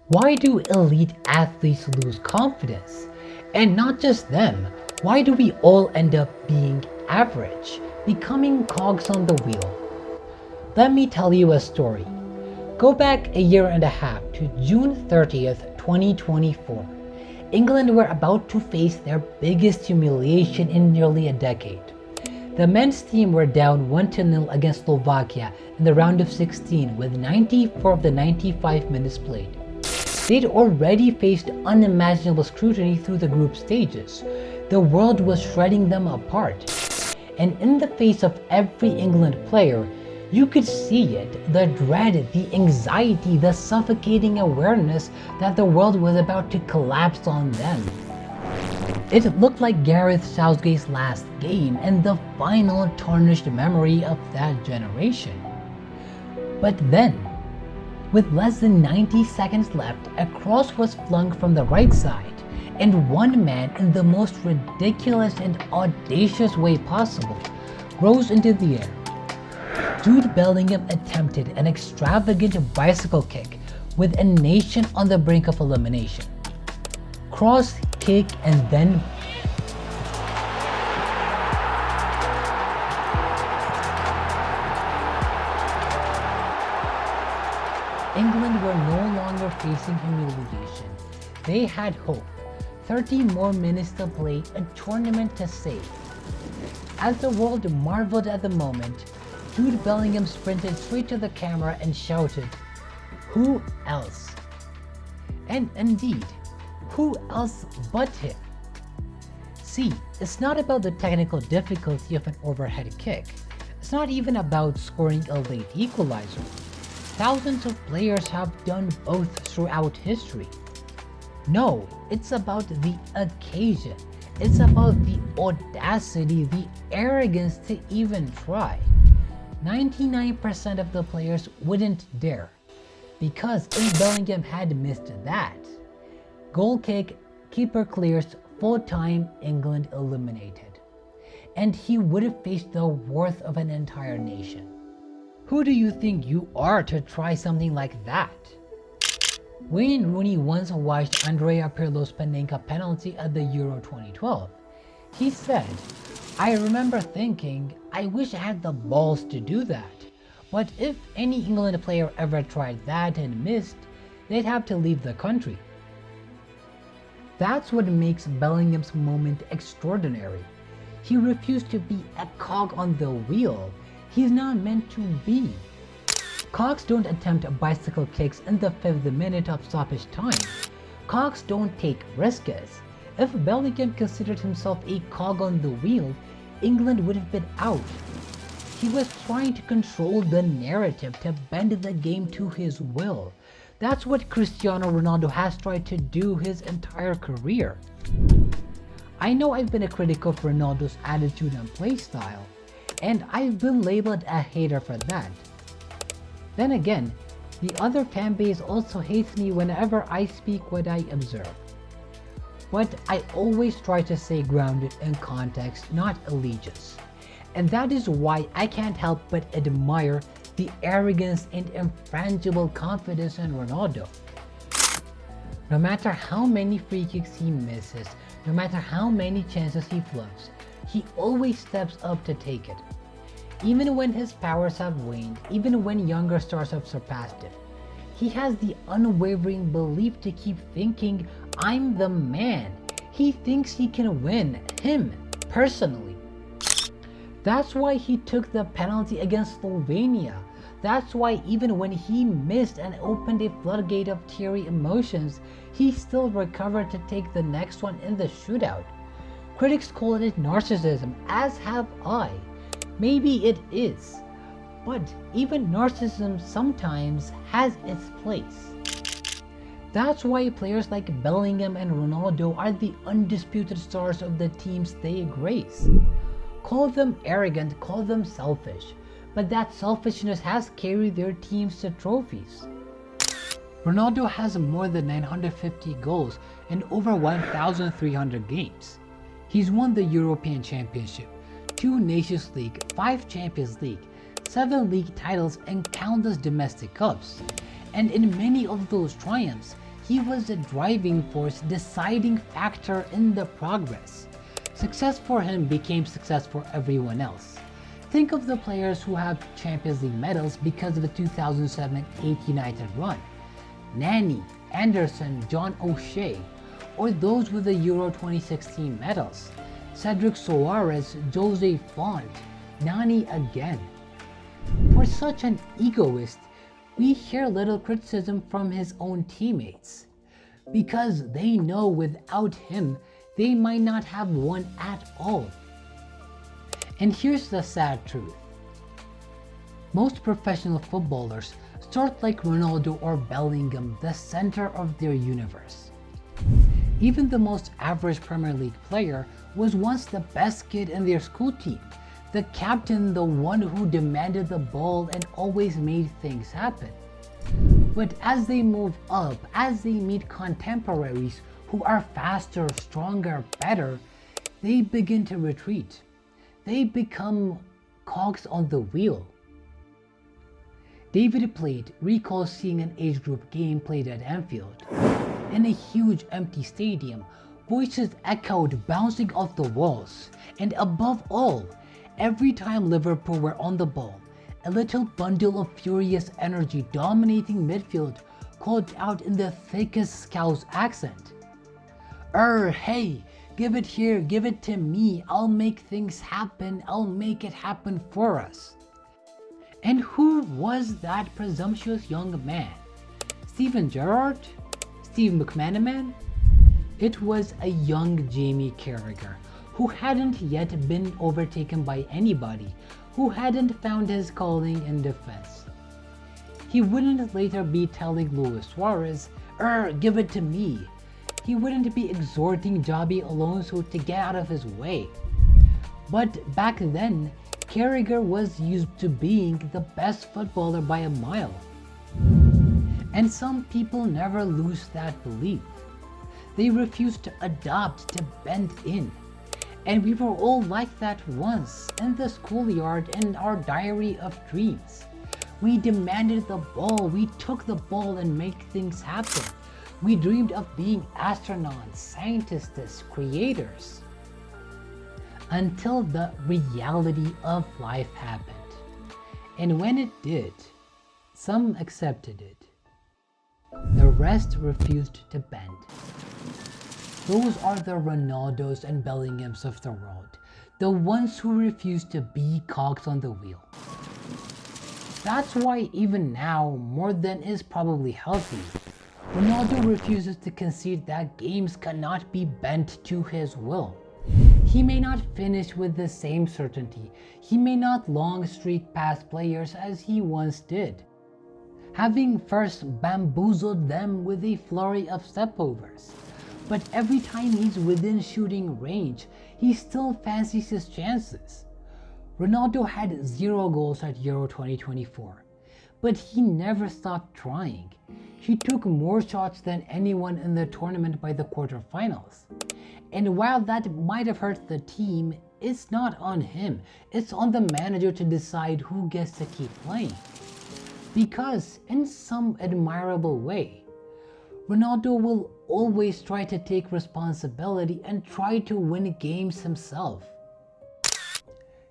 Why do elite athletes lose confidence? And not just them, why do we all end up being average, becoming cogs on the wheel? Let me tell you a story. Go back a year and a half to June 30th, 2024. England were about to face their biggest humiliation in nearly a decade. The men's team were down 1-0 against Slovakia in the round of 16 with 94 of the 95 minutes played. They'd already faced unimaginable scrutiny through the group stages. The world was shredding them apart. And in the face of every England player, you could see it, the dread, the anxiety, the suffocating awareness that the world was about to collapse on them. It looked like Gareth Southgate's last game and the final tarnished memory of that generation. But then, with less than 90 seconds left, a cross was flung from the right side, and one man, in the most ridiculous and audacious way possible, rose into the air. Jude Bellingham attempted an extravagant bicycle kick with a nation on the brink of elimination. Cross, kick, and then England were no longer facing humiliation. They had hope. 30 more minutes to play, a tournament to save. As the world marveled at the moment, Jude Bellingham sprinted straight to the camera and shouted, "Who else?" And indeed, who else but him? See, it's not about the technical difficulty of an overhead kick. It's not even about scoring a late equalizer. Thousands of players have done both throughout history. No, it's about the occasion. It's about the audacity, the arrogance to even try. 99% of the players wouldn't dare. Because if Bellingham had missed that, goal kick, keeper clears, full time, England eliminated. And he would have faced the worth of an entire nation. Who do you think you are to try something like that? Wayne Rooney once watched Andrea Pirlo's Panenka penalty at the Euro 2012. He said, "I remember thinking, I wish I had the balls to do that. But if any England player ever tried that and missed, they'd have to leave the country." That's what makes Bellingham's moment extraordinary. He refused to be a cog on the wheel. He's not meant to be. Cogs don't attempt bicycle kicks in the 5th minute of stoppage time. Cogs don't take risks. If Bellingham considered himself a cog on the wheel, England would have been out. He was trying to control the narrative, to bend the game to his will. That's what Cristiano Ronaldo has tried to do his entire career. I know I've been a critic of Ronaldo's attitude and play style, and I've been labeled a hater for that. Then again, the other fanbase also hates me whenever I speak what I observe. But I always try to stay grounded in context, not allegiance. And that is why I can't help but admire the arrogance and infrangible confidence in Ronaldo. No matter how many free kicks he misses, no matter how many chances he flubs, he always steps up to take it. Even when his powers have waned, even when younger stars have surpassed him, he has the unwavering belief to keep thinking, "I'm the man." He thinks he can win, him, personally. That's why he took the penalty against Slovenia. That's why even when he missed and opened a floodgate of teary emotions, he still recovered to take the next one in the shootout. Critics call it narcissism, as have I. Maybe it is. But even narcissism sometimes has its place. That's why players like Bellingham and Ronaldo are the undisputed stars of the teams they grace. Call them arrogant, call them selfish, but that selfishness has carried their teams to trophies. Ronaldo has more than 950 goals and over 1,300 games. He's won the European Championship, 2 Nations League, 5 Champions League, 7 league titles, and countless domestic cups. And in many of those triumphs, He was the driving force, deciding factor in the progress. Success for him became success for everyone else. Think of the players who have Champions League medals because of the 2007-8 United run. Nani, Anderson, John O'Shea, or those with the Euro 2016 medals. Cedric Soares, Jose Font, Nani again. For such an egoist, we hear little criticism from his own teammates, because they know without him, they might not have won at all. And here's the sad truth. Most professional footballers start like Ronaldo or Bellingham, the center of their universe. Even the most average Premier League player was once the best kid in their school team, the captain, the one who demanded the ball and always made things happen. But as they move up, as they meet contemporaries who are faster, stronger, better, they begin to retreat. They become cogs on the wheel. David Plate recalls seeing an age group game played at Anfield. In a huge empty stadium, voices echoed bouncing off the walls, and above all, every time Liverpool were on the ball, a little bundle of furious energy dominating midfield called out in the thickest Scouse accent. Hey, give it here, give it to me, I'll make things happen, I'll make it happen for us. And who was that presumptuous young man? Steven Gerrard? Steve McManaman? It was a young Jamie Carragher, who hadn't yet been overtaken by anybody, who hadn't found his calling in defense. He wouldn't later be telling Luis Suarez, give it to me. He wouldn't be exhorting Xabi Alonso to get out of his way. But back then, Carragher was used to being the best footballer by a mile. And some people never lose that belief. They refuse to adopt, to bend in. And we were all like that once, in the schoolyard and our diary of dreams. We demanded the ball, we took the ball and made things happen. We dreamed of being astronauts, scientists, creators. Until the reality of life happened. And when it did, some accepted it. The rest refused to bend. Those are the Ronaldos and Bellinghams of the world, the ones who refuse to be cogs on the wheel. That's why even now, more than is probably healthy, Ronaldo refuses to concede that games cannot be bent to his will. He may not finish with the same certainty. He may not long streak past players as he once did, having first bamboozled them with a flurry of stepovers. But every time he's within shooting range, he still fancies his chances. Ronaldo had 0 goals at Euro 2024, but he never stopped trying. He took more shots than anyone in the tournament by the quarterfinals. And while that might have hurt the team, it's not on him. It's on the manager to decide who gets to keep playing. Because in some admirable way, Ronaldo will always try to take responsibility and try to win games himself.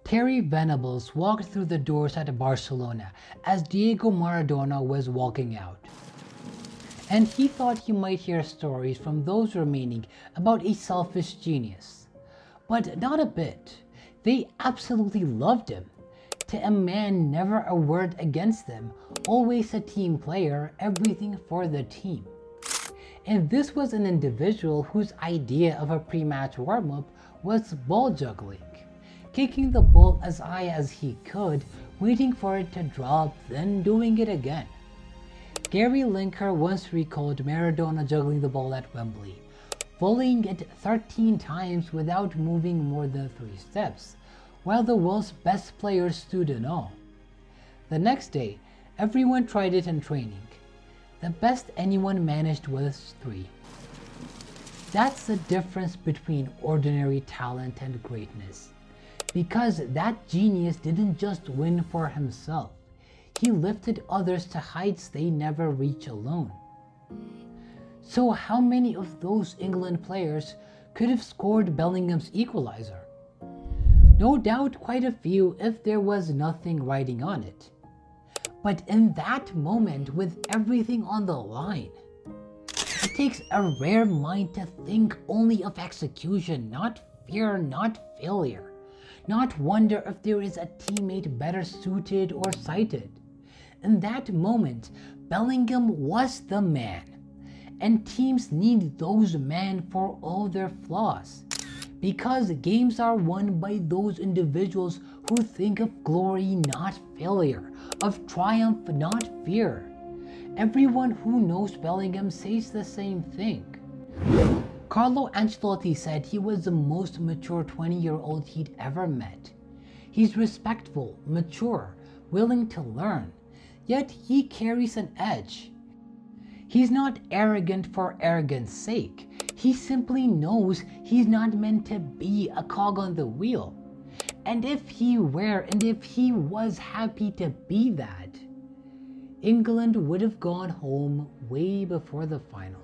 Terry Venables walked through the doors at Barcelona as Diego Maradona was walking out. And he thought he might hear stories from those remaining about a selfish genius. But not a bit. They absolutely loved him. To a man, never a word against them, always a team player, everything for the team. And this was an individual whose idea of a pre-match warm-up was ball juggling, kicking the ball as high as he could, waiting for it to drop, then doing it again. Gary Lineker once recalled Maradona juggling the ball at Wembley, volleying it 13 times without moving more than 3 steps, while the world's best players stood in awe. The next day, everyone tried it in training. The best anyone managed was 3. That's the difference between ordinary talent and greatness. Because that genius didn't just win for himself. He lifted others to heights they never reach alone. So how many of those England players could have scored Bellingham's equalizer? No doubt quite a few if there was nothing writing on it. But in that moment, with everything on the line, it takes a rare mind to think only of execution, not fear, not failure, not wonder if there is a teammate better suited or sighted. In that moment, Bellingham was the man, and teams need those men for all their flaws, because games are won by those individuals who think of glory, not failure, of triumph, not fear. Everyone who knows Bellingham says the same thing. Carlo Ancelotti said he was the most mature 20-year-old he'd ever met. He's respectful, mature, willing to learn, yet he carries an edge. He's not arrogant for arrogance sake. He simply knows he's not meant to be a cog on the wheel. And if he was happy to be that, England would have gone home way before the final.